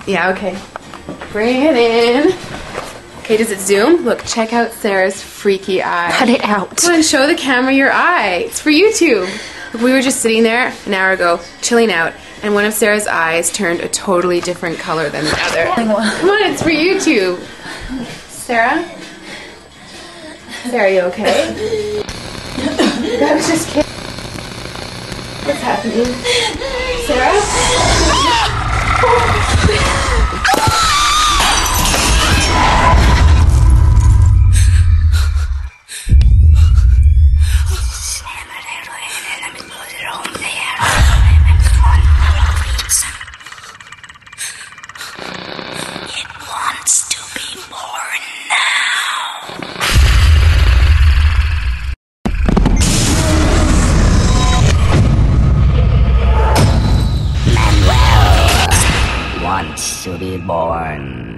Yeah, okay. Bring it in. Okay, does it zoom? Look, check out Sarah's freaky eye. Cut it out. Come on, show the camera your eye. It's for YouTube. Look, we were just sitting there an hour ago, chilling out, and one of Sarah's eyes turned a totally different color than the other. Come on, it's for YouTube. Sarah? Sarah, are you okay? I was just kidding. What's happening? Sarah? It wants to be born now. Manuel wants to be born.